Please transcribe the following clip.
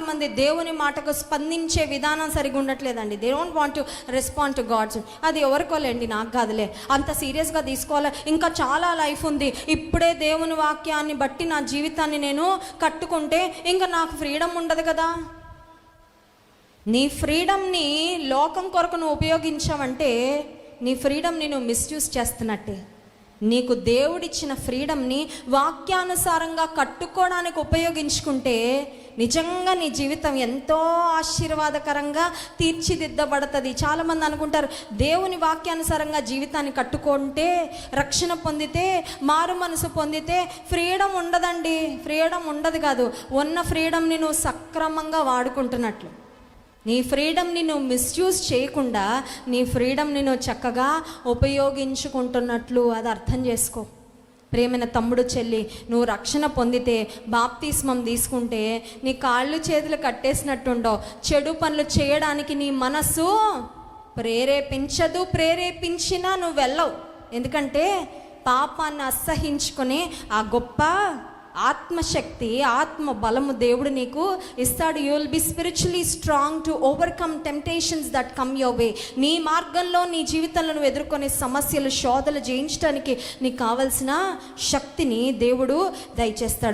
మంది దేవుని మాటకు స్పందించే విధానం సరిగా ఉండట్లేదండి. They don't want to respond to gods. అది ఎవరికోలేండి, నాకు కాదులే, అంత సీరియస్గా తీసుకోవాలి, ఇంకా చాలా లైఫ్ ఉంది, ఇప్పుడే దేవుని వాక్యాన్ని బట్టి నా జీవితాన్ని నేను కట్టుకుంటే ఇంకా నాకు ఫ్రీడమ్ ఉండదు కదా. నీ ఫ్రీడమ్ని లోకం కొరకు నువ్వు ఉపయోగించావంటే నీ ఫ్రీడమ్ని నువ్వు మిస్యూజ్ చేస్తున్నట్టే. నీకు దేవుడిచ్చిన ఫ్రీడమ్ని వాక్యానుసారంగా కట్టుకోవడానికి ఉపయోగించుకుంటే నిజంగా నీ జీవితం ఎంతో ఆశీర్వాదకరంగా తీర్చిదిద్దబడుతుంది. చాలామంది అనుకుంటారు దేవుని వాక్యానుసారంగా జీవితాన్ని కట్టుకుంటే, రక్షణ పొందితే, మారు మనసు పొందితే ఫ్రీడమ్ ఉండదండి. ఫ్రీడమ్ ఉండదు కాదు, ఉన్న ఫ్రీడమ్ని నువ్వు సక్రమంగా వాడుకుంటున్నట్లు, నీ ఫ్రీడమ్ని నువ్వు మిస్యూజ్ చేయకుండా నీ ఫ్రీడమ్ని నువ్వు చక్కగా ఉపయోగించుకుంటున్నట్లు అది అర్థం చేసుకో. ప్రేమైన తమ్ముడు చెల్లి, నువ్వు రక్షణ పొందితే, బాప్తిస్మం తీసుకుంటే నీ కాళ్ళు చేతులు కట్టేసినట్టుండో, చెడు పనులు చేయడానికి నీ మనస్సు ప్రేరేపించదు. ప్రేరేపించినా నువ్వు వెళ్ళవు. ఎందుకంటే పాపాన్ని అసహించుకొని ఆ గొప్ప ఆత్మశక్తి, ఆత్మ బలము దేవుడు నీకు ఇస్తాడు. You will be spiritually strong to overcome temptations that come your way. నీ మార్గంలో, నీ జీవితంలో నువ్వు ఎదుర్కొనే సమస్యలు, శోధనలు జయించడానికి నీకు కావలసిన శక్తిని దేవుడు దయచేస్తాడు.